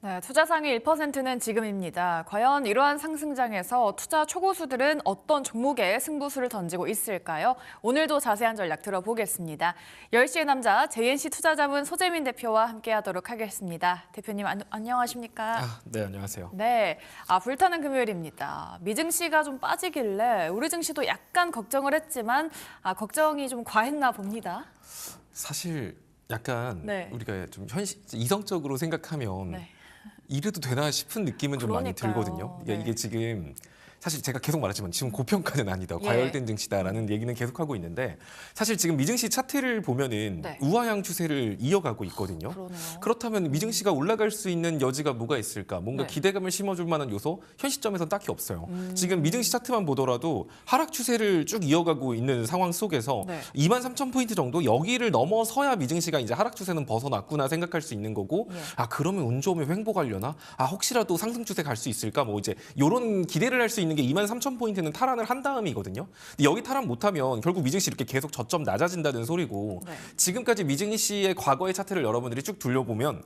네, 투자 상위 1%는 지금입니다. 과연 이러한 상승장에서 투자 초고수들은 어떤 종목에 승부수를 던지고 있을까요? 오늘도 자세한 전략 들어보겠습니다. 10시의 남자 JNC 투자자문 소재민 대표와 함께하도록 하겠습니다. 대표님 안녕하십니까? 네, 안녕하세요. 네, 불타는 금요일입니다. 미증시가 좀 빠지길래 우리 증시도 약간 걱정을 했지만 걱정이 좀 과했나 봅니다. 사실 약간 네. 우리가 좀 이성적으로 생각하면 네. 이래도 되나 싶은 느낌은 좀 많이 그러니까요. 들거든요. 네. 이게 지금 사실 제가 계속 말했지만 지금 고평가는 아니다. 예. 과열된 증시다라는 얘기는 계속하고 있는데 사실 지금 미증시 차트를 보면은 네. 우하향 추세를 이어가고 있거든요. 그러네요. 그렇다면 미증시가 올라갈 수 있는 여지가 뭐가 있을까? 뭔가 네. 기대감을 심어줄 만한 요소 현 시점에서는 딱히 없어요. 지금 미증시 차트만 보더라도 하락 추세를 쭉 이어가고 있는 상황 속에서 네. 23,000포인트 정도 여기를 넘어서야 미증시가 이제 하락 추세는 벗어났구나 생각할 수 있는 거고 예. 그러면 운 좋으면 횡보가려나? 혹시라도 상승 추세 갈 수 있을까? 뭐 이제 이런 기대를 할 수 있는 게 23,000포인트는 탈환을 한 다음이거든요. 근데 여기 탈환 못하면 결국 미증시 이렇게 계속 저점 낮아진다는 소리고 네. 지금까지 미증시의 과거의 차트를 여러분들이 쭉 둘러보면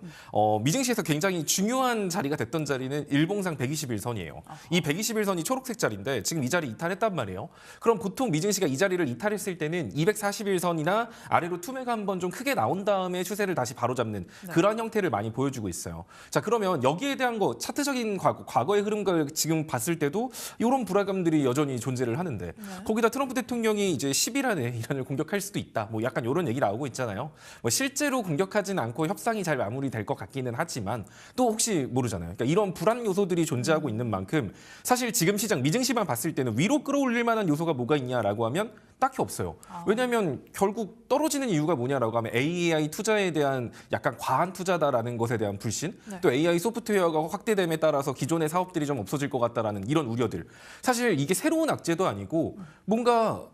미증시에서 굉장히 중요한 자리가 됐던 자리는 일봉상 121선이에요. 이 121선이 초록색 자리인데 지금 이 자리 이탈했단 말이에요. 그럼 보통 미증시가 이 자리를 이탈했을 때는 241선이나 아래로 투매가 한번 좀 크게 나온 다음에 추세를 다시 바로잡는 그런 형태를 많이 보여주고 있어요. 자, 그러면 여기에 대한 거 차트적인 과거의 흐름을 지금 봤을 때도 이런 불안감들이 여전히 존재를 하는데 거기다 트럼프 대통령이 이제 10일 안에 이란을 공격할 수도 있다. 뭐 약간 이런 얘기 나오고 있잖아요. 뭐 실제로 공격하진 않고 협상이 잘 마무리될 것 같기는 하지만 또 혹시 모르잖아요. 그러니까 이런 불안 요소들이 존재하고 있는 만큼 사실 지금 시장 미증시만 봤을 때는 위로 끌어올릴 만한 요소가 뭐가 있냐라고 하면 딱히 없어요. 왜냐하면 결국 떨어지는 이유가 뭐냐라고 하면 AI 투자에 대한 약간 과한 투자다라는 것에 대한 불신, 또 AI 소프트웨어가 확대됨에 따라서 기존의 사업들이 좀 없어질 것 같다라는 이런 우려들. 사실 이게 새로운 악재도 아니고 뭔가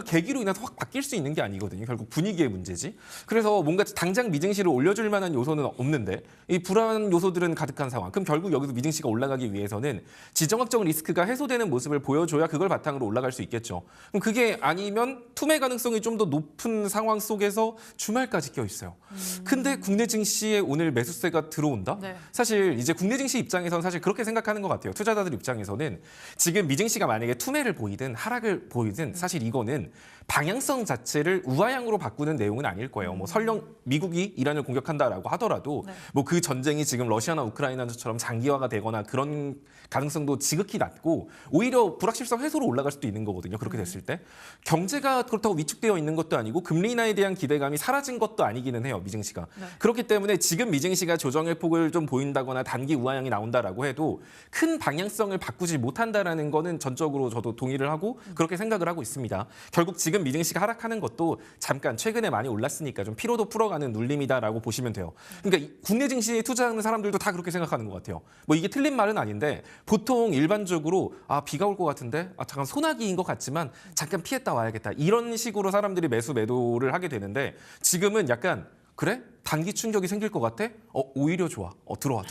계기로 인해서 확 바뀔 수 있는 게 아니거든요. 결국 분위기의 문제지. 그래서 뭔가 당장 미증시를 올려줄 만한 요소는 없는데 이 불안 요소들은 가득한 상황. 그럼 결국 여기서 미증시가 올라가기 위해서는 지정학적 리스크가 해소되는 모습을 보여줘야 그걸 바탕으로 올라갈 수 있겠죠. 그럼 그게 아니면 투매 가능성이 좀 더 높은 상황 속에서 주말까지 껴 있어요. 근데 국내 증시에 오늘 매수세가 들어온다? 네. 사실 이제 국내 증시 입장에서는 사실 그렇게 생각하는 것 같아요. 투자자들 입장에서는 지금 미증시가 만약에 투매를 보이든 하락을 보이든 사실 이거는 방향성 자체를 우하향으로 바꾸는 내용은 아닐 거예요. 뭐 설령 미국이 이란을 공격한다라고 하더라도 뭐 그 전쟁이 지금 러시아나 우크라이나처럼 장기화가 되거나 그런 가능성도 지극히 낮고 오히려 불확실성 해소로 올라갈 수도 있는 거거든요. 그렇게 됐을 때 경제가 그렇다고 위축되어 있는 것도 아니고 금리 인하에 대한 기대감이 사라진 것도 아니기는 해요. 미증시가. 그렇기 때문에 지금 미증시가 조정의 폭을 좀 보인다거나 단기 우하향이 나온다라고 해도 큰 방향성을 바꾸지 못한다라는 거는 전적으로 저도 동의를 하고 그렇게 생각을 하고 있습니다. 결국 지금 미증시가 하락하는 것도 잠깐 최근에 많이 올랐으니까 좀 피로도 풀어가는 눌림이다라고 보시면 돼요. 그러니까 국내 증시에 투자하는 사람들도 다 그렇게 생각하는 것 같아요. 뭐 이게 틀린 말은 아닌데 보통 일반적으로 비가 올 것 같은데 잠깐 소나기인 것 같지만 잠깐 피했다 와야겠다. 이런 식으로 사람들이 매도를 하게 되는데 지금은 약간 그래? 단기 충격이 생길 것 같아? 오히려 좋아. 들어와.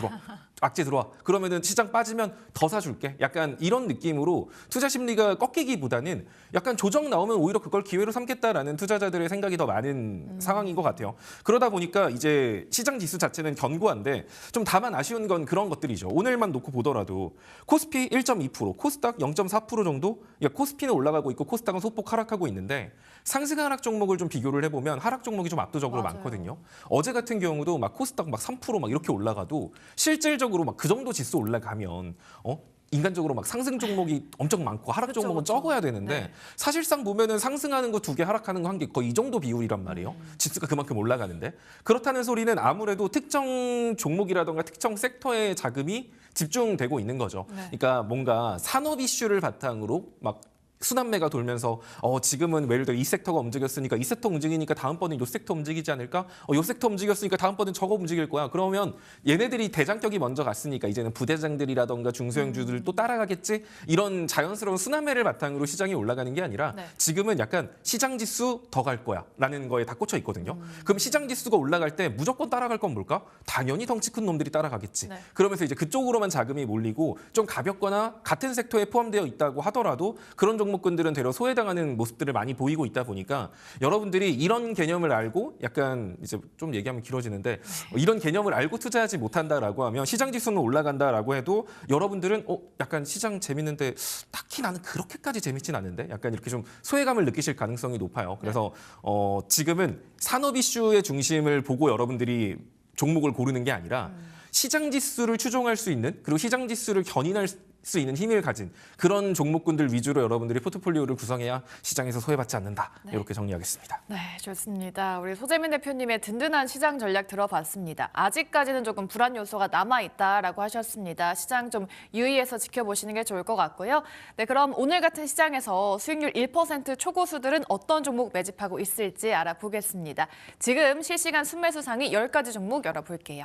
악재 들어와. 그러면은 시장 빠지면 더 사줄게. 약간 이런 느낌으로 투자 심리가 꺾이기보다는 약간 조정 나오면 오히려 그걸 기회로 삼겠다라는 투자자들의 생각이 더 많은 상황인 것 같아요. 그러다 보니까 이제 시장 지수 자체는 견고한데 좀 다만 아쉬운 건 그런 것들이죠. 오늘만 놓고 보더라도 코스피 1.2%, 코스닥 0.4% 정도? 그러니까 코스피는 올라가고 있고 코스닥은 소폭 하락하고 있는데 상승 하락 종목을 좀 비교를 해보면 하락 종목이 좀 압도적으로 맞아요. 많거든요. 어제 같은 경우도 막 코스닥 막 3% 막 이렇게 올라가도 실질적으로 막 그 정도 지수 올라가면 인간적으로 막 상승 종목이 엄청 많고 하락 그쵸, 종목은 그쵸. 적어야 되는데 네. 사실상 보면은 상승하는 거 2개 하락하는 거 1개 거의 이 정도 비율이란 말이에요. 지수가 그만큼 올라가는데 그렇다는 소리는 아무래도 특정 종목이라던가 특정 섹터의 자금이 집중되고 있는 거죠. 그러니까 뭔가 산업 이슈를 바탕으로 막 순환매가 돌면서 지금은 예를 들어 이 섹터가 움직였으니까 이 섹터 움직이니까 다음번엔 이 섹터 움직이지 않을까? 이 섹터 움직였으니까 다음번엔 저거 움직일 거야. 그러면 얘네들이 대장격이 먼저 갔으니까 이제는 부대장들이라던가 중소형주들 또 따라가겠지? 이런 자연스러운 순환매를 바탕으로 시장이 올라가는 게 아니라 지금은 약간 시장 지수 더 갈 거야 라는 거에 다 꽂혀 있거든요. 그럼 시장 지수가 올라갈 때 무조건 따라갈 건 뭘까? 당연히 덩치 큰 놈들이 따라가겠지. 그러면서 이제 그쪽으로만 자금이 몰리고 좀 가볍거나 같은 섹터에 포함되어 있다고 하더라도 그런 종목군들은 되려 소외당하는 모습들을 많이 보이고 있다 보니까 여러분들이 이런 개념을 알고 약간 이제 좀 얘기하면 길어지는데 이런 개념을 알고 투자하지 못한다라고 하면 시장 지수는 올라간다라고 해도 여러분들은 약간 시장 재밌는데 딱히 나는 그렇게까지 재밌진 않은데 약간 이렇게 좀 소외감을 느끼실 가능성이 높아요. 그래서 지금은 산업 이슈의 중심을 보고 여러분들이 종목을 고르는 게 아니라 시장 지수를 추종할 수 있는 그리고 시장 지수를 견인할 수 있는 힘을 가진 그런 종목군들 위주로 여러분들이 포트폴리오를 구성해야 시장에서 소외받지 않는다. 이렇게 정리하겠습니다. 네, 좋습니다. 우리 소재민 대표님의 든든한 시장 전략 들어봤습니다. 아직까지는 조금 불안 요소가 남아있다라고 하셨습니다. 시장 좀 유의해서 지켜보시는 게 좋을 것 같고요. 네, 그럼 오늘 같은 시장에서 수익률 1% 초고수들은 어떤 종목 매집하고 있을지 알아보겠습니다. 지금 실시간 순매수 상위 10가지 종목 열어볼게요.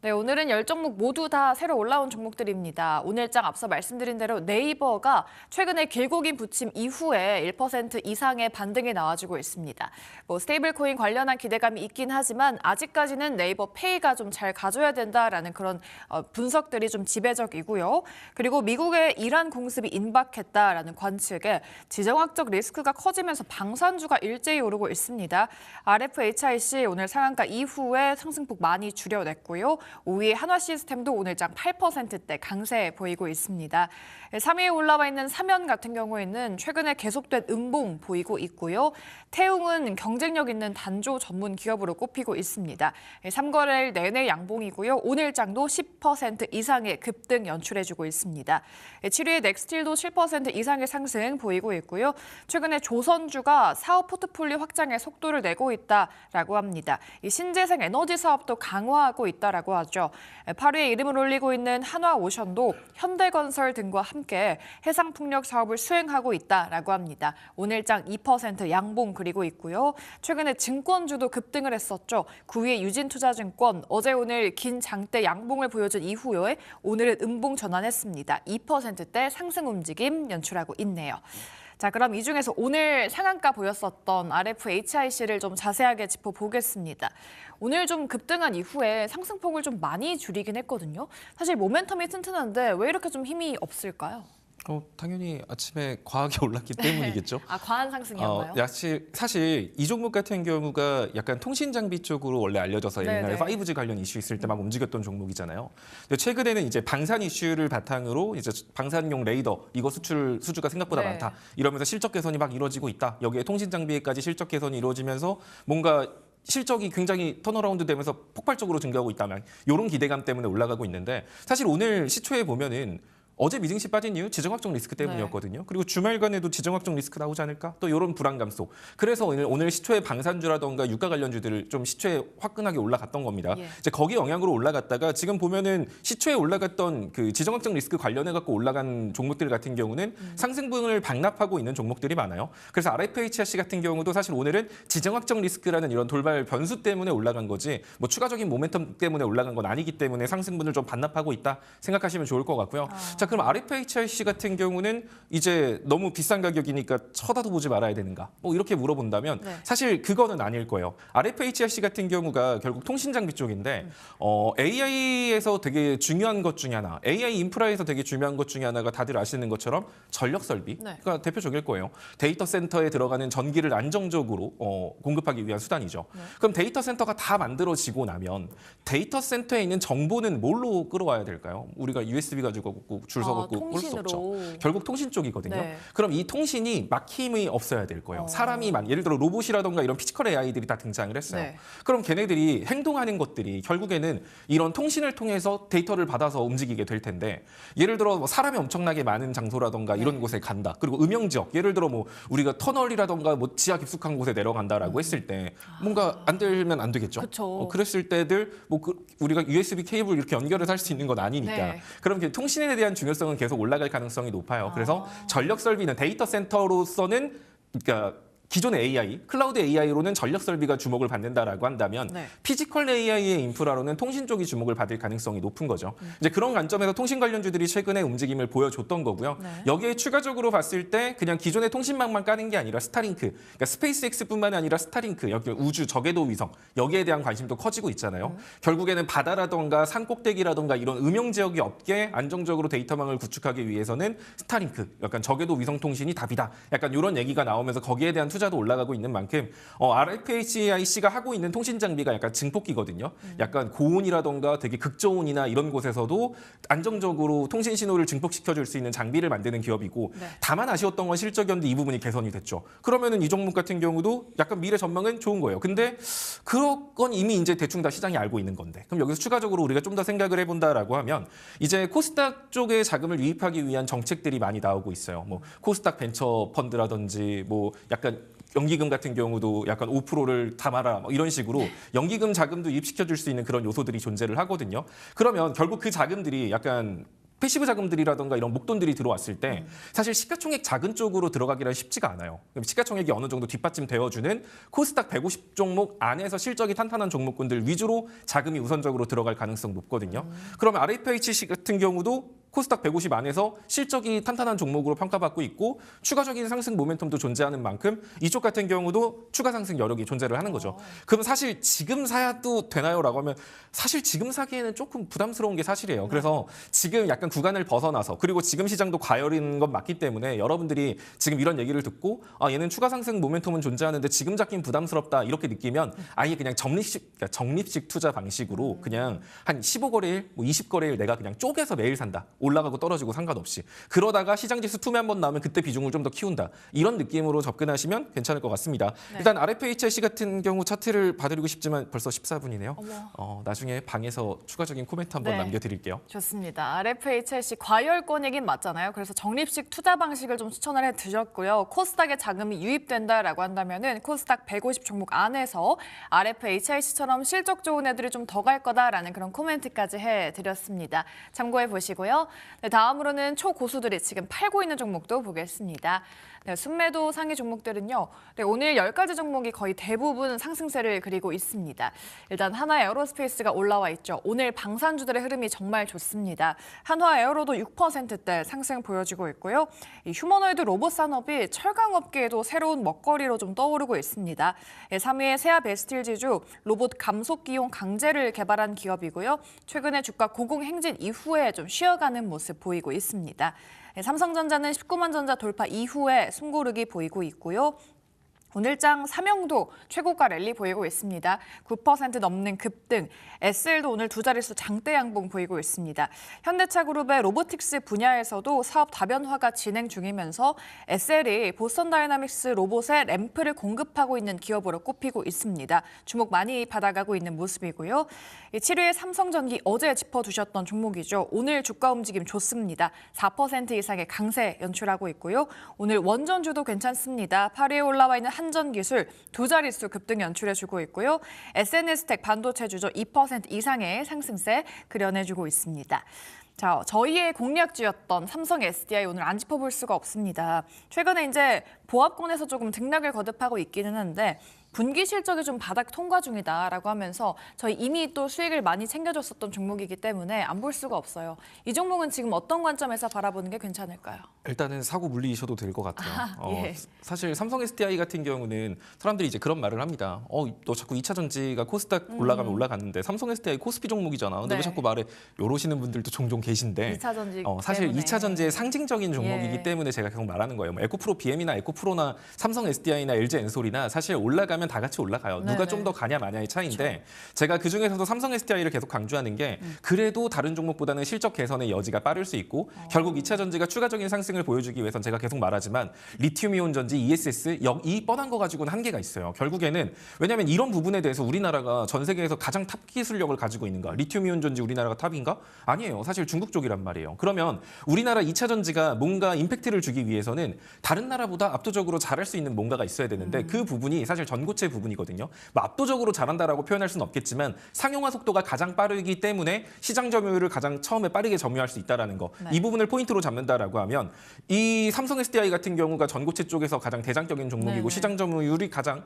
네, 오늘은 10종목 모두 다 새로 올라온 종목들입니다. 오늘장 앞서 말씀드린 대로 네이버가 최근에 길고 긴 부침 이후에 1% 이상의 반등이 나와주고 있습니다. 스테이블 코인 관련한 기대감이 있긴 하지만 아직까지는 네이버 페이가 좀 잘 가져야 된다라는 그런 분석들이 좀 지배적이고요. 그리고 미국의 이란 공습이 임박했다라는 관측에 지정학적 리스크가 커지면서 방산주가 일제히 오르고 있습니다. RFHIC 오늘 상한가 이후에 상승폭 많이 줄여냈고요. 5위 한화시스템도 오늘장 8%대 강세 보이고 있습니다. 3위에 올라와 있는 삼연 같은 경우에는 최근에 계속된 음봉 보이고 있고요. 태웅은 경쟁력 있는 단조 전문 기업으로 꼽히고 있습니다. 3거래일 내내 양봉이고요. 오늘장도 10% 이상의 급등 연출해주고 있습니다. 7위의 넥스틸도 7% 이상의 상승 보이고 있고요. 최근에 조선주가 사업 포트폴리오 확장에 속도를 내고 있다라고 합니다. 이 신재생 에너지 사업도 강화하고 있다라고 하죠. 8위에 이름을 올리고 있는 한화오션도 현대건설 등과 함께 해상풍력 사업을 수행하고 있다라고 합니다. 오늘장 2% 양봉 그리고 있고요. 최근에 증권주도 급등을 했었죠. 9위의 유진투자증권 어제 오늘 긴 장대 양봉을 보여준 이후에 오늘은 음봉 전환했습니다. 2%대 상승 움직임 연출하고 있네요. 자, 그럼 이 중에서 오늘 상한가 보였었던 RFHIC를 좀 자세하게 짚어보겠습니다. 오늘 좀 급등한 이후에 상승폭을 좀 많이 줄이긴 했거든요. 사실 모멘텀이 튼튼한데 왜 이렇게 좀 힘이 없을까요? 당연히 아침에 과하게 올랐기 때문이겠죠. 아, 과한 상승이었나요? 사실 이 종목 같은 경우가 약간 통신 장비 쪽으로 원래 알려져서 옛날에 5G 관련 이슈 있을 때 막 움직였던 종목이잖아요. 근데 최근에는 이제 방산 이슈를 바탕으로 이제 방산용 레이더 이거 수출 수주가 생각보다 많다. 이러면서 실적 개선이 막 이루어지고 있다. 여기에 통신 장비에까지 실적 개선이 이루어지면서 뭔가 실적이 굉장히 턴어라운드 되면서 폭발적으로 증가하고 있다면 이런 기대감 때문에 올라가고 있는데 사실 오늘 시초에 보면은 어제 미증시 빠진 이유 지정학적 리스크 때문이었거든요. 그리고 주말간에도 지정학적 리스크 나오지 않을까? 또 이런 불안감 속. 그래서 오늘 시초에 방산주라던가 유가 관련주들 좀 시초에 화끈하게 올라갔던 겁니다. 이제 거기 영향으로 올라갔다가 지금 보면은 시초에 올라갔던 그 지정학적 리스크 관련해 갖고 올라간 종목들 같은 경우는 상승분을 반납하고 있는 종목들이 많아요. 그래서 RFHIC 같은 경우도 사실 오늘은 지정학적 리스크라는 이런 돌발 변수 때문에 올라간 거지 뭐 추가적인 모멘텀 때문에 올라간 건 아니기 때문에 상승분을 좀 반납하고 있다 생각하시면 좋을 것 같고요. 자, 그럼 RFHIC 같은 경우는 이제 너무 비싼 가격이니까 쳐다도 보지 말아야 되는가? 뭐 이렇게 물어본다면 사실 그거는 아닐 거예요. RFHIC 같은 경우가 결국 통신 장비 쪽인데 AI에서 되게 중요한 것 중에 하나, AI 인프라에서 되게 중요한 것 중에 하나가 다들 아시는 것처럼 전력 설비가 대표적일 거예요. 데이터 센터에 들어가는 전기를 안정적으로 공급하기 위한 수단이죠. 그럼 데이터 센터가 다 만들어지고 나면 데이터 센터에 있는 정보는 뭘로 끌어와야 될까요? 우리가 USB 가지고 줄 서갖고 올 수 없죠. 결국 통신 쪽이거든요. 그럼 이 통신이 막힘이 없어야 될 거예요. 사람이 예를 들어 로봇이라던가 이런 피지컬 AI들이 다 등장을 했어요. 그럼 걔네들이 행동하는 것들이 결국에는 이런 통신을 통해서 데이터를 받아서 움직이게 될 텐데 예를 들어 뭐 사람이 엄청나게 많은 장소라던가 이런 곳에 간다. 그리고 음영 지역, 예를 들어 뭐 우리가 터널이라던가 뭐 지하 깊숙한 곳에 내려간다라고 했을 때 뭔가 안 되면 안 되겠죠. 그랬을 때들 뭐 우리가 USB 케이블 이렇게 연결해서 할 수 있는 건 아니니까. 그럼 통신에 대한 중요성은 계속 올라갈 가능성이 높아요. 그래서 전력 설비는 데이터 센터로서는 그러니까 기존의 AI, 클라우드 AI로는 전력 설비가 주목을 받는다라고 한다면 네. 피지컬 AI의 인프라로는 통신 쪽이 주목을 받을 가능성이 높은 거죠. 이제 그런 관점에서 통신 관련주들이 최근에 움직임을 보여줬던 거고요. 네. 여기에 추가적으로 봤을 때 그냥 기존의 통신망만 까는 게 아니라 스타링크, 그러니까 스페이스X뿐만 아니라 스타링크, 여기 우주 저궤도 위성 여기에 대한 관심도 커지고 있잖아요. 결국에는 바다라던가 산 꼭대기라던가 이런 음영 지역이 없게 안정적으로 데이터망을 구축하기 위해서는 스타링크, 약간 저궤도 위성 통신이 답이다. 약간 이런 얘기가 나오면서 거기에 대한 투자도 올라가고 있는 만큼 RFHIC가 하고 있는 통신 장비가 약간 증폭기거든요. 약간 고온이라던가 되게 극저온이나 이런 곳에서도 안정적으로 통신 신호를 증폭시켜줄 수 있는 장비를 만드는 기업이고 네. 다만 아쉬웠던 건 실적이었는데 이 부분이 개선이 됐죠. 그러면은 이 종목 같은 경우도 약간 미래 전망은 좋은 거예요. 근데 그런 건 이미 이제 대충 다 시장이 알고 있는 건데 그럼 여기서 추가적으로 우리가 좀 더 생각을 해본다라고 하면 이제 코스닥 쪽에 자금을 유입하기 위한 정책들이 많이 나오고 있어요. 뭐 코스닥 벤처 펀드라든지 뭐 약간 연기금 같은 경우도 약간 5%를 담아라 뭐 이런 식으로 연기금 자금도 유입시켜줄 수 있는 그런 요소들이 존재를 하거든요. 그러면 결국 그 자금들이 약간 패시브 자금들이라던가 이런 목돈들이 들어왔을 때 사실 시가총액 작은 쪽으로 들어가기란 쉽지가 않아요. 그럼 시가총액이 어느 정도 뒷받침되어주는 코스닥 150 종목 안에서 실적이 탄탄한 종목군들 위주로 자금이 우선적으로 들어갈 가능성 높거든요. 그러면 RFHC 같은 경우도 코스닥 150 안에서 실적이 탄탄한 종목으로 평가받고 있고 추가적인 상승 모멘텀도 존재하는 만큼 이쪽 같은 경우도 추가 상승 여력이 존재를 하는 거죠. 그럼 사실 지금 사도 되나요?라고 하면 사실 지금 사기에는 조금 부담스러운 게 사실이에요. 그래서 지금 약간 구간을 벗어나서 그리고 지금 시장도 과열인 건 맞기 때문에 여러분들이 지금 이런 얘기를 듣고 얘는 추가 상승 모멘텀은 존재하는데 지금 잡긴 부담스럽다 이렇게 느끼면 아예 그냥 적립식 투자 방식으로 그냥 한 15거래일, 뭐 20거래일 내가 그냥 쪼개서 매일 산다. 올라가고 떨어지고 상관없이. 그러다가 시장지수 투매 한번 나오면 그때 비중을 좀 더 키운다. 이런 느낌으로 접근하시면 괜찮을 것 같습니다. 네. 일단 RFHIC 같은 경우 차트를 봐드리고 싶지만 벌써 14분이네요. 나중에 방에서 추가적인 코멘트 한번 네. 남겨드릴게요. 좋습니다. RFHIC 과열권이긴 맞잖아요. 그래서 적립식 투자 방식을 좀 추천을 해드렸고요. 코스닥에 자금이 유입된다라고 한다면은 코스닥 150 종목 안에서 RFHIC처럼 실적 좋은 애들이 좀 더 갈 거다라는 그런 코멘트까지 해드렸습니다. 참고해 보시고요. 네, 다음으로는 초고수들이 지금 팔고 있는 종목도 보겠습니다. 네, 순매도 상위 종목들은요. 네, 오늘 10가지 종목이 거의 대부분 상승세를 그리고 있습니다. 일단 한화 에어로스페이스가 올라와 있죠. 오늘 방산주들의 흐름이 정말 좋습니다. 한화 에어로도 6%대 상승 보여주고 있고요. 이 휴머노이드 로봇 산업이 철강업계에도 새로운 먹거리로 좀 떠오르고 있습니다. 3위의 세아 베스틸 지주 로봇 감속기용 강제를 개발한 기업이고요. 최근에 주가 고공행진 이후에 좀 쉬어가는 모습 보이고 있습니다. 삼성전자는 19만 전자 돌파 이후에 숨고르기 보이고 있고요. 오늘장 삼영도 최고가 랠리 보이고 있습니다. 9% 넘는 급등, SL도 오늘 두 자릿수 장대 양봉 보이고 있습니다. 현대차그룹의 로보틱스 분야에서도 사업 다변화가 진행 중이면서 SL이 보스턴 다이나믹스 로봇에 램프를 공급하고 있는 기업으로 꼽히고 있습니다. 주목 많이 받아가고 있는 모습이고요. 7위의 삼성전기 어제 짚어두셨던 종목이죠. 오늘 주가 움직임 좋습니다. 4% 이상의 강세 연출하고 있고요. 오늘 원전주도 괜찮습니다. 8위에 올라와 있는 한전기술 두 자릿수 급등 연출해주고 있고요. SNS텍 반도체주죠. 2% 이상의 상승세 그려내주고 있습니다. 자, 저희의 공략주였던 삼성 SDI 오늘 안 짚어볼 수가 없습니다. 최근에 이제 보합권에서 조금 등락을 거듭하고 있기는 한데 분기 실적이 좀 바닥 통과 중이다라고 하면서 저희 이미 또 수익을 많이 챙겨줬었던 종목이기 때문에 안 볼 수가 없어요. 이 종목은 지금 어떤 관점에서 바라보는 게 괜찮을까요? 일단은 사고 물리셔도 될 것 같아요. 예. 사실 삼성 SDI 같은 경우는 사람들이 이제 그런 말을 합니다. 너 자꾸 2차 전지가 코스닥 올라가면 올라갔는데 삼성 SDI 코스피 종목이잖아. 근데 네. 왜 자꾸 말해? 요러시는 분들도 종종 계신데 2차 전지 사실 때문에. 2차 전지의 상징적인 종목이기 예. 때문에 제가 계속 말하는 거예요. 뭐 에코프로 BM이나 에코프로나 삼성 SDI나 LG 엔솔이나 사실 올라가면 다 같이 올라가요. 누가 네네. 좀 더 가냐 마냐의 차이인데 제가 그중에서도 삼성 SDI를 계속 강조하는 게 그래도 다른 종목보다는 실적 개선의 여지가 빠를 수 있고 결국 2차 전지가 추가적인 상승을 보여주기 위해선 제가 계속 말하지만 리튬이온 전지, ESS 이 뻔한 거 가지고는 한계가 있어요. 결국에는 왜냐하면 이런 부분에 대해서 우리나라가 전 세계에서 가장 탑 기술력을 가지고 있는가? 리튬이온 전지 우리나라가 탑인가? 아니에요. 사실 중국 쪽이란 말이에요. 그러면 우리나라 2차 전지가 뭔가 임팩트를 주기 위해서는 다른 나라보다 압도적으로 잘할 수 있는 뭔가가 있어야 되는데 그 부분이 사실 전 전고체 부분이거든요. 뭐 압도적으로 잘한다라고 표현할 수는 없겠지만 상용화 속도가 가장 빠르기 때문에 시장 점유율을 가장 처음에 빠르게 점유할 수 있다라는 거. 네. 이 부분을 포인트로 잡는다라고 하면 이 삼성 SDI 같은 경우가 전고체 쪽에서 가장 대장적인 종목이고 네네. 시장 점유율이 가장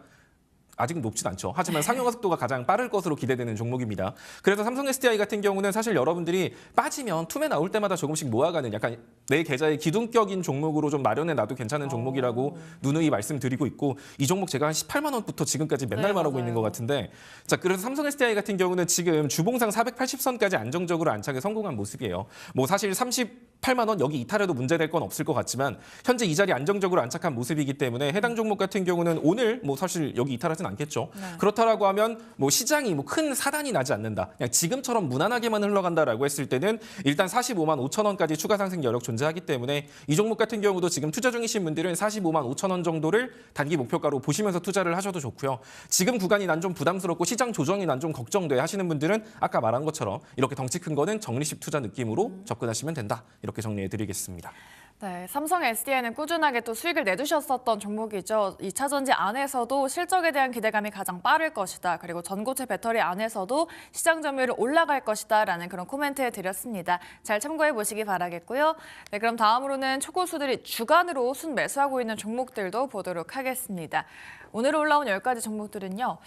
아직 높진 않죠. 하지만 상용화 속도가 가장 빠를 것으로 기대되는 종목입니다. 그래서 삼성 SDI 같은 경우는 사실 여러분들이 빠지면 투매 나올 때마다 조금씩 모아가는 약간 내 계좌의 기둥격인 종목으로 좀 마련해 놔도 괜찮은 종목이라고 누누이 말씀드리고 있고 이 종목 제가 한 18만 원부터 지금까지 맨날 네, 말하고 맞아요. 있는 것 같은데 자 그래서 삼성 SDI 같은 경우는 지금 주봉상 480선까지 안정적으로 안착에 성공한 모습이에요. 뭐 사실 38만 원 여기 이탈해도 문제될 건 없을 것 같지만 현재 이 자리 안정적으로 안착한 모습이기 때문에 해당 종목 같은 경우는 오늘 뭐 사실 여기 이탈하진 않겠죠. 네. 그렇다라고 하면 뭐 시장이 뭐 큰 사단이 나지 않는다. 그냥 지금처럼 무난하게만 흘러간다라고 했을 때는 일단 45만 5천 원까지 추가 상승 여력 존재하기 때문에 이 종목 같은 경우도 지금 투자 중이신 분들은 45만 5천 원 정도를 단기 목표가로 보시면서 투자를 하셔도 좋고요. 지금 구간이 난 좀 부담스럽고 시장 조정이 난 좀 걱정돼 하시는 분들은 아까 말한 것처럼 이렇게 덩치 큰 거는 적리식 투자 느낌으로 접근하시면 된다. 이렇게 정리해드리겠습니다. 네, 삼성 SDI는 꾸준하게 또 수익을 내두셨었던 종목이죠. 2차 전지 안에서도 실적에 대한 기대감이 가장 빠를 것이다. 그리고 전고체 배터리 안에서도 시장 점유율이 올라갈 것이다. 라는 그런 코멘트 드렸습니다. 잘 참고해 보시기 바라겠고요. 네, 그럼 다음으로는 초고수들이 주간으로 순매수하고 있는 종목들도 보도록 하겠습니다. 오늘 올라온 10가지 종목들은요.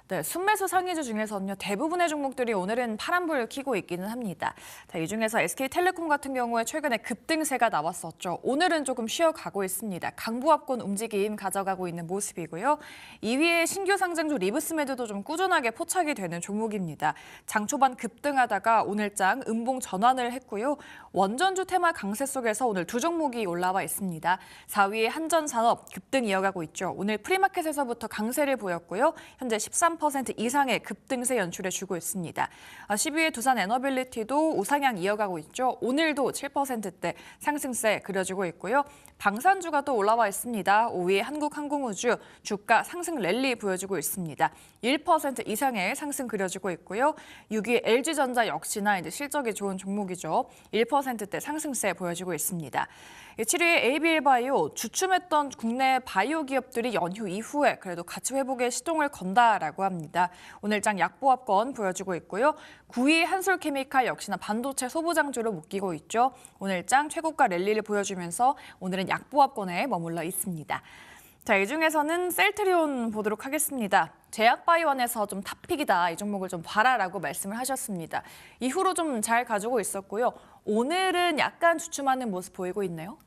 네, 순매수 상위주 중에서는요. 대부분의 종목들이 오늘은 파란불을 켜고 있기는 합니다. 자, 이 중에서 SK텔레콤 같은 경우에 최근에 급등세가 나왔었죠. 오늘은 조금 쉬어가고 있습니다. 강보합권 움직임 가져가고 있는 모습이고요. 2위에 신규 상장주 리브스메드도 좀 꾸준하게 포착이 되는 종목입니다. 장 초반 급등하다가 오늘장 음봉 전환을 했고요. 원전주 테마 강세 속에서 오늘 두 종목이 올라와 있습니다. 4위에 한전산업 급등 이어가고 있죠. 오늘 프리마켓에서부터 강세를 보였고요. 현재 13% 이상의 급등세 연출해주고 있습니다. 10위에 두산에너빌리티도 우상향 이어가고 있죠. 오늘도 7%대 상승세 그려지고 있고요. 방산주가 또 올라와 있습니다. 5위에 한국항공우주 주가 상승 랠리 보여주고 있습니다. 1% 이상의 상승 그려지고 있고요. 6위에 LG전자 역시나 이제 실적이 좋은 종목이죠. 1%대 상승세 보여지고 있습니다. 7위에 ABL바이오 주춤했던 국내 바이오 기업들이 연휴 이후에 그래도 가치 회복에 시동을 건다라고 합니다. 오늘장 약보합권 보여주고 있고요. 9위 한솔케미칼 역시나 반도체 소부장주로 묶이고 있죠. 오늘장 최고가 랠리를 보여주면서 오늘은 약보합권에 머물러 있습니다. 자, 이 중에서는 셀트리온 보도록 하겠습니다. 제약바이오원에서 좀 탑픽이다, 이 종목을 좀 봐라라고 말씀을 하셨습니다. 이후로 좀 잘 가지고 있었고요. 오늘은 약간 주춤하는 모습 보이고 있네요.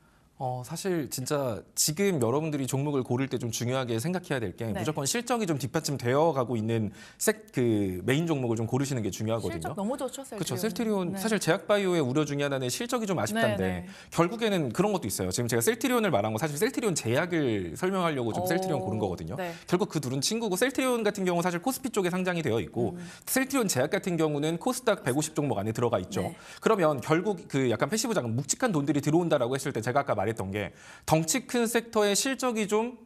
사실 진짜 지금 여러분들이 종목을 고를 때 좀 중요하게 생각해야 될 게 네. 무조건 실적이 좀 뒷받침되어 가고 있는 그 메인 종목을 좀 고르시는 게 중요하거든요. 실적 너무 좋죠, 셀트리온. 그렇죠. 셀트리온 네. 사실 제약바이오의 우려 중에 하나는 실적이 좀 아쉽다는데 네, 네. 결국에는 그런 것도 있어요. 지금 제가 셀트리온을 말한 거 사실 셀트리온 제약을 설명하려고 좀 셀트리온 고른 거거든요. 네. 결국 그 둘은 친구고 셀트리온 같은 경우 사실 코스피 쪽에 상장이 되어 있고 셀트리온 제약 같은 경우는 코스닥 150 종목 안에 들어가 있죠. 네. 그러면 결국 그 약간 패시브 자금 묵직한 돈들이 들어온다라고 했을 때 제가 아까 말했던 게 덩치 큰 섹터의 실적이 좀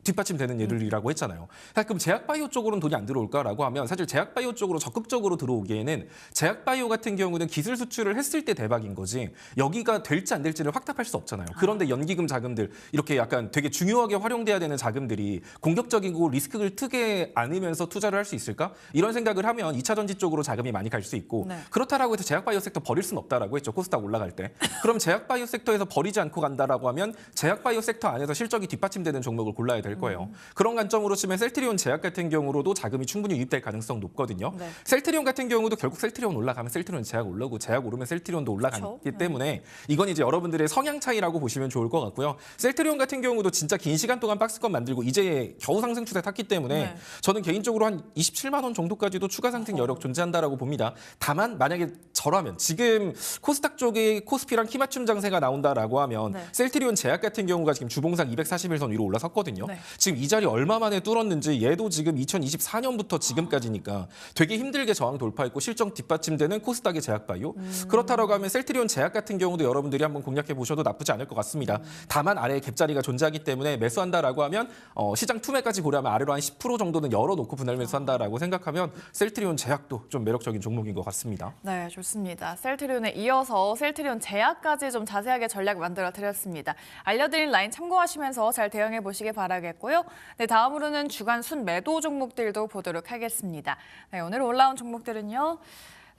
뒷받침되는 예들이라고 했잖아요. 그럼 제약바이오 쪽으로는 돈이 안 들어올까라고 하면 사실 제약바이오 쪽으로 적극적으로 들어오기에는 제약바이오 같은 경우는 기술 수출을 했을 때 대박인 거지 여기가 될지 안 될지를 확답할 수 없잖아요. 그런데 연기금 자금들 이렇게 약간 되게 중요하게 활용돼야 되는 자금들이 공격적이고 리스크를 크게 안으면서 투자를 할 수 있을까? 이런 생각을 하면 2차 전지 쪽으로 자금이 많이 갈 수 있고 네. 그렇다라고 해서 제약바이오 섹터 버릴 수는 없다라고 했죠. 코스닥 올라갈 때. 그럼 제약바이오 섹터에서 버리지 않고 간다라고 하면 제약바이오 섹터 안에서 실적이 뒷받침되는 종목을 골라야 될 거예요. 그런 관점으로 치면 셀트리온 제약 같은 경우로도 자금이 충분히 유입될 가능성 높거든요. 네. 셀트리온 같은 경우도 결국 셀트리온 올라가면 셀트리온 제약 올라오고 제약 오르면 셀트리온도 올라가기 그렇죠. 때문에 이건 이제 여러분들의 성향 차이라고 보시면 좋을 것 같고요. 셀트리온 같은 경우도 진짜 긴 시간 동안 박스권 만들고 이제 겨우 상승 추세 탔기 때문에 네. 저는 개인적으로 한 27만 원 정도까지도 추가 상승 여력 존재한다라고 봅니다. 다만 만약에 저라면 지금 코스닥 쪽에 코스피랑 키맞춤 장세가 나온다라고 하면 네. 셀트리온 제약 같은 경우가 지금 주봉상 241선 위로 올라섰거든요. 네. 지금 이 자리 얼마 만에 뚫었는지 얘도 지금 2024년부터 지금까지니까 되게 힘들게 저항 돌파했고 실적 뒷받침되는 코스닥의 제약바이오. 그렇다라고 하면 셀트리온 제약 같은 경우도 여러분들이 한번 공략해 보셔도 나쁘지 않을 것 같습니다. 다만 아래에 갭자리가 존재하기 때문에 매수한다라고 하면 시장 투매까지 고려하면 아래로 한 10% 정도는 열어놓고 분할 매수한다라고 생각하면 셀트리온 제약도 좀 매력적인 종목인 것 같습니다. 네, 좋습니다. 셀트리온에 이어서 셀트리온 제약까지 좀 자세하게 전략 만들어 드렸습니다. 알려드린 라인 참고하시면서 잘 대응해 보시기 바라겠고요. 알아보겠고요. 네, 다음으로는 주간 순매도 종목들도 보도록 하겠습니다. 네, 오늘 올라온 종목들은요.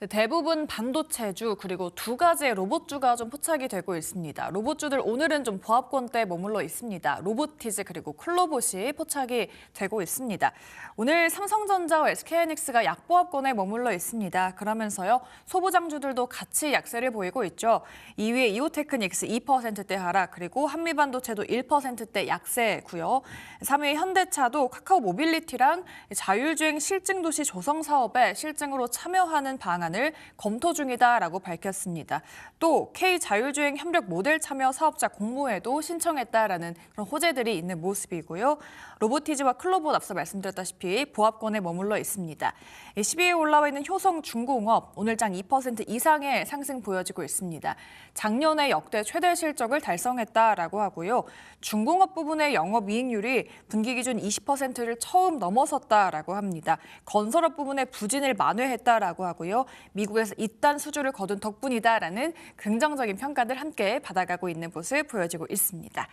네, 대부분 반도체주 그리고 두 가지의 로봇주가 좀 포착이 되고 있습니다. 로봇주들 오늘은 좀 보합권대에 머물러 있습니다. 로보티즈 그리고 클로봇이 포착이 되고 있습니다. 오늘 삼성전자와 SK하이닉스가 약보합권에 머물러 있습니다. 그러면서요 소부장주들도 같이 약세를 보이고 있죠. 2위에 이오테크닉스 2%대 하락 그리고 한미반도체도 1%대 약세고요. 3위 현대차도 카카오 모빌리티랑 자율주행 실증도시 조성 사업에 실증으로 참여하는 방안 을 검토 중이다라고 밝혔습니다. 또 K-자율주행 협력 모델 참여 사업자 공모에도 신청했다라는 그런 호재들이 있는 모습이고요. 로보티즈와 클로봇 앞서 말씀드렸다시피 보합권에 머물러 있습니다. 10위에 올라와 있는 효성중공업 오늘장 2% 이상의 상승 보여지고 있습니다. 작년에 역대 최대 실적을 달성했다라고 하고요. 중공업 부분의 영업이익률이 분기 기준 20%를 처음 넘어섰다라고 합니다. 건설업 부분의 부진을 만회했다라고 하고요. 미국에서 이딴 수주를 거둔 덕분이다라는 긍정적인 평가들 함께 받아가고 있는 모습 보여지고 있습니다.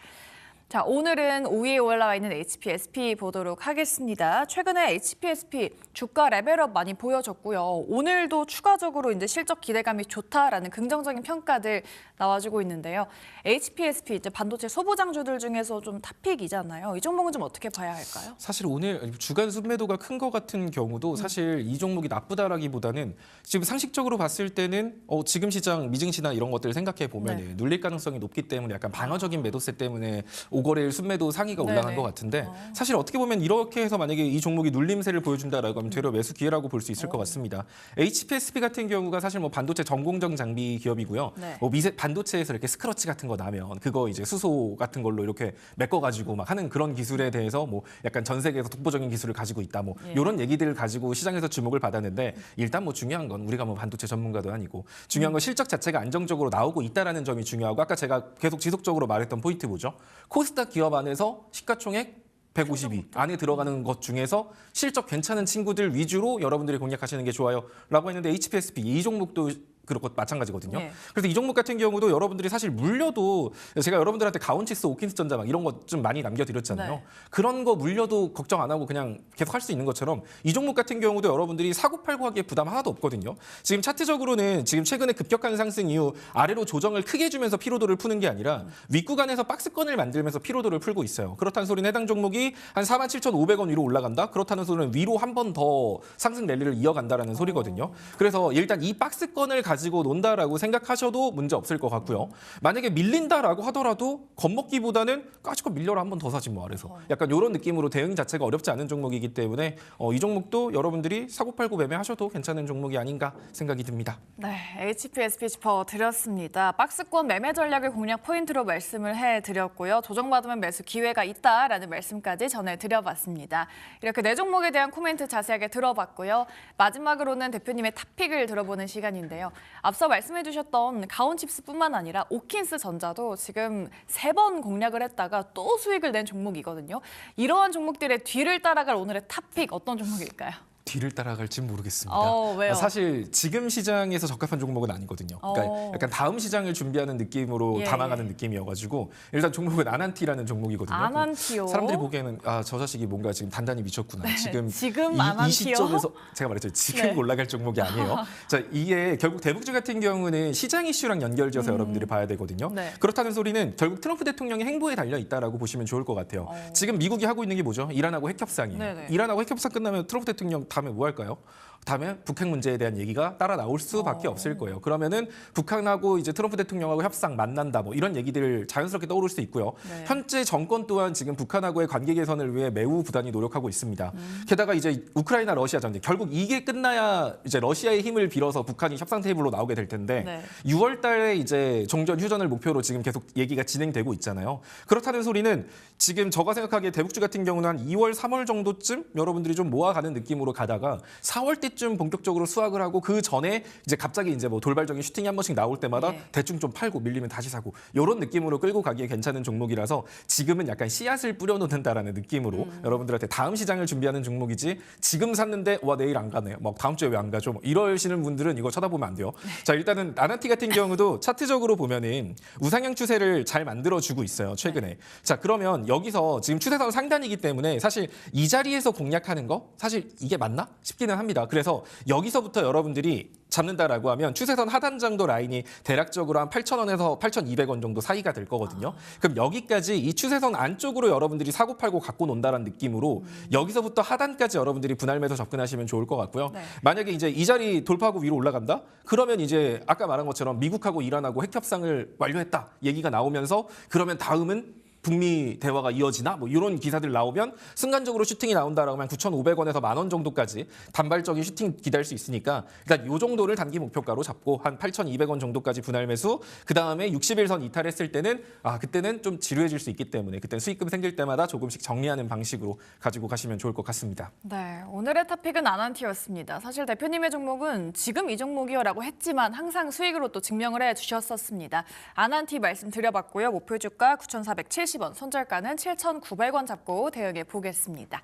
자, 오늘은 5위에 올라와 있는 HPSP 보도록 하겠습니다. 최근에 HPSP 주가 레벨업 많이 보여줬고요. 오늘도 추가적으로 이제 실적 기대감이 좋다라는 긍정적인 평가들 나와주고 있는데요. HPSP 이제 반도체 소부장주들 중에서 좀 탑픽이잖아요. 이 종목은 좀 어떻게 봐야 할까요? 사실 오늘 주간 순매도가 큰 것 같은 경우도 사실 이 종목이 나쁘다라기보다는 지금 상식적으로 봤을 때는 지금 시장 미증시나 이런 것들을 생각해 보면 네. 눌릴 가능성이 높기 때문에 약간 방어적인 매도세 때문에 5거래일 순매도 상위가 올라간 네네. 것 같은데 사실 어떻게 보면 이렇게 해서 만약에 이 종목이 눌림세를 보여준다라고 하면 되려 매수 기회라고 볼 수 있을 것 같습니다. HPSP 같은 경우가 사실 뭐 반도체 전공정 장비 기업이고요. 네. 뭐 반도체에서 이렇게 스크러치 같은 거 나면 그거 이제 수소 같은 걸로 이렇게 메꿔가지고 막 하는 그런 기술에 대해서 뭐 약간 전 세계에서 독보적인 기술을 가지고 있다 뭐 예. 이런 얘기들을 가지고 시장에서 주목을 받았는데 일단 뭐 중요한 건 우리가 뭐 반도체 전문가도 아니고 중요한 건 실적 자체가 안정적으로 나오고 있다라는 점이 중요하고 아까 제가 계속 지속적으로 말했던 포인트 뭐죠? 코스닥 기업 안에서 시가총액 152 안에 들어가는 것 중에서 실적 괜찮은 친구들 위주로 여러분들이 공략하시는 게 좋아요라고 했는데 HPSP 이 종목도 그렇고 마찬가지거든요. 네. 그래서 이 종목 같은 경우도 여러분들이 사실 물려도 제가 여러분들한테 가온치스, 오킨스 전자 막 이런 거 좀 많이 남겨드렸잖아요. 네. 그런 거 물려도 걱정 안 하고 그냥 계속 할 수 있는 것처럼 이 종목 같은 경우도 여러분들이 사고 팔고 하기에 부담 하나도 없거든요. 지금 차트적으로는 지금 최근에 급격한 상승 이후 아래로 조정을 크게 주면서 피로도를 푸는 게 아니라 윗구간에서 박스권을 만들면서 피로도를 풀고 있어요. 그렇다는 소리는 해당 종목이 한 47,500원 위로 올라간다? 그렇다는 소리는 위로 한 번 더 상승 랠리를 이어간다라는 소리거든요. 그래서 일단 이 박스권을 가지고 논다라고 생각하셔도 문제 없을 것 같고요. 만약에 밀린다라고 하더라도 겁먹기보다는 까짓거 밀려라 한 번 더 사지 뭐 아래서. 약간 이런 느낌으로 대응 자체가 어렵지 않은 종목이기 때문에 이 종목도 여러분들이 사고 팔고 매매하셔도 괜찮은 종목이 아닌가 생각이 듭니다. 네, HPSP 짚어드렸습니다. 박스권 매매 전략을 공략 포인트로 말씀을 해드렸고요. 조정받으면 매수 기회가 있다라는 말씀까지 전해드려봤습니다. 이렇게 네 종목에 대한 코멘트 자세하게 들어봤고요. 마지막으로는 대표님의 탑픽을 들어보는 시간인데요. 앞서 말씀해주셨던 가온칩스뿐만 아니라 오킨스 전자도 지금 3번 공략을 했다가 또 수익을 낸 종목이거든요. 이러한 종목들의 뒤를 따라갈 오늘의 탑픽 어떤 종목일까요? 뒤를 따라갈지는 모르겠습니다. 왜요? 사실 지금 시장에서 적합한 종목은 아니거든요. 그러니까 약간 다음 시장을 준비하는 느낌으로 예, 담아가는 예. 느낌이어가지고 일단 종목은 아난티라는 종목이거든요. 아난티요? 사람들이 보기에는 저 자식이 뭔가 지금 단단히 미쳤구나. 지금 지금 이 아난티요? 시점에서 제가 말했죠. 지금 네. 올라갈 종목이 아니에요. 자, 이게 결국 대북주 같은 경우는 시장 이슈랑 연결지어서 여러분들이 봐야 되거든요. 네. 그렇다는 소리는 결국 트럼프 대통령의 행보에 달려 있다라고 보시면 좋을 것 같아요. 지금 미국이 하고 있는 게 뭐죠? 이란하고 핵 협상이에요. 네네. 이란하고 핵 협상 끝나면 트럼프 대통령 다음에 뭐 할까요? 다음에 북핵 문제에 대한 얘기가 따라 나올 수밖에 없을 거예요. 그러면은 북한하고 이제 트럼프 대통령하고 협상 만난다 뭐 이런 얘기들 자연스럽게 떠오를 수 있고요. 네. 현재 정권 또한 지금 북한하고의 관계 개선을 위해 매우 부단히 노력하고 있습니다. 게다가 이제 우크라이나 러시아 전쟁 결국 이게 끝나야 이제 러시아의 힘을 빌어서 북한이 협상 테이블로 나오게 될 텐데 네. 6월 달에 이제 종전 휴전을 목표로 지금 계속 얘기가 진행되고 있잖아요. 그렇다는 소리는 지금 제가 생각하기에 대북주 같은 경우는 한 2월, 3월 정도쯤 여러분들이 좀 모아가는 느낌으로 가다가 4월 때 때쯤 본격적으로 수확을 하고 그 전에 이제 갑자기 이제 뭐 돌발적인 슈팅이 한 번씩 나올 때마다 네. 대충 좀 팔고 밀리면 다시 사고 이런 느낌으로 끌고 가기에 괜찮은 종목이라서 지금은 약간 씨앗을 뿌려놓는다라는 느낌으로 여러분들한테 다음 시장을 준비하는 종목이지 지금 샀는데 와 내일 안 가네요. 막 다음 주에 왜 안 가죠? 뭐 이러시는 분들은 이거 쳐다보면 안 돼요. 자 일단은 나나티 같은 경우도 차트적으로 보면은 우상향 추세를 잘 만들어주고 있어요 최근에. 자 그러면 여기서 지금 추세선 상단이기 때문에 사실 이 자리에서 공략하는 거 사실 이게 맞나 싶기는 합니다. 그래서 여기서부터 여러분들이 잡는다라고 하면 추세선 하단 정도 라인이 대략적으로 한 8,000원에서 8,200원 정도 사이가 될 거거든요. 그럼 여기까지 이 추세선 안쪽으로 여러분들이 사고 팔고 갖고 논다라는 느낌으로 여기서부터 하단까지 여러분들이 분할 매도 접근하시면 좋을 것 같고요. 네. 만약에 이제 이 자리 돌파하고 위로 올라간다? 그러면 이제 아까 말한 것처럼 미국하고 이란하고 핵 협상을 완료했다 얘기가 나오면서 그러면 다음은 북미 대화가 이어지나 뭐 이런 기사들 나오면 순간적으로 슈팅이 나온다라고 하면 9,500원에서 10,000원 정도까지 단발적인 슈팅 기대할 수 있으니까 그러니까 요 정도를 단기 목표가로 잡고 한 8,200원 정도까지 분할 매수 그다음에 60일선 이탈했을 때는 그때는 좀 지루해질 수 있기 때문에 그때는 수익금 생길 때마다 조금씩 정리하는 방식으로 가지고 가시면 좋을 것 같습니다. 네, 오늘의 토픽은 아난티였습니다. 사실 대표님의 종목은 지금 이 종목이요라고 했지만 항상 수익으로 또 증명을 해주셨었습니다. 아난티 말씀드려봤고요. 목표 주가 9,470원, 손절가는 7,900원 잡고 대응해 보겠습니다.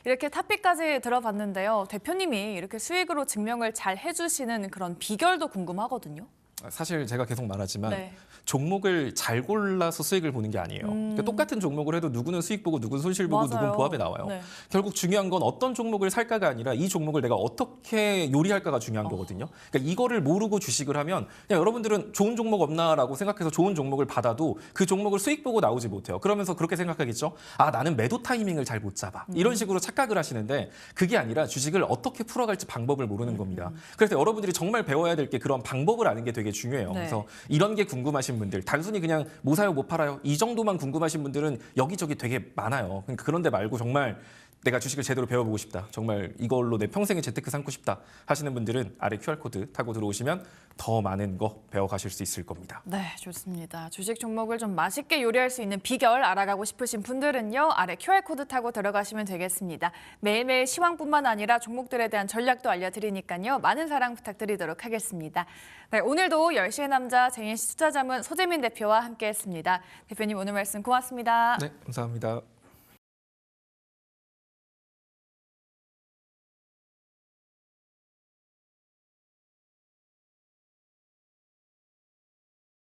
이렇게 토픽까지 들어봤는데요. 대표님이 이렇게 수익으로 증명을 잘 해주시는 그런 비결도 궁금하거든요. 사실 제가 계속 말하지만 네. 종목을 잘 골라서 수익을 보는 게 아니에요. 그러니까 똑같은 종목을 해도 누구는 수익 보고 누구는 손실 보고 맞아요. 누구는 보합에 나와요. 네. 결국 중요한 건 어떤 종목을 살까가 아니라 이 종목을 내가 어떻게 요리할까가 중요한 거거든요. 그러니까 이거를 모르고 주식을 하면 그냥 여러분들은 좋은 종목 없나라고 생각해서 좋은 종목을 받아도 그 종목을 수익 보고 나오지 못해요. 그러면서 그렇게 생각하겠죠. 나는 매도 타이밍을 잘 못 잡아. 이런 식으로 착각을 하시는데 그게 아니라 주식을 어떻게 풀어갈지 방법을 모르는 겁니다. 그래서 여러분들이 정말 배워야 될 게 그런 방법을 아는 게 되게 중요해요. 네. 그래서 이런 게 궁금하신 분들, 단순히 그냥 뭐 사요, 못 팔아요 이 정도만 궁금하신 분들은 여기저기 되게 많아요. 그러니까 그런데 말고 정말 내가 주식을 제대로 배워보고 싶다. 정말 이걸로 내 평생의 재테크 삼고 싶다 하시는 분들은 아래 QR코드 타고 들어오시면 더 많은 거 배워가실 수 있을 겁니다. 네, 좋습니다. 주식 종목을 좀 맛있게 요리할 수 있는 비결 알아가고 싶으신 분들은요. 아래 QR코드 타고 들어가시면 되겠습니다. 매일매일 시황뿐만 아니라 종목들에 대한 전략도 알려드리니까요. 많은 사랑 부탁드리도록 하겠습니다. 네, 오늘도 10시의 남자 JNC 투자자문 소재민 대표와 함께했습니다. 대표님 오늘 말씀 고맙습니다. 네, 감사합니다.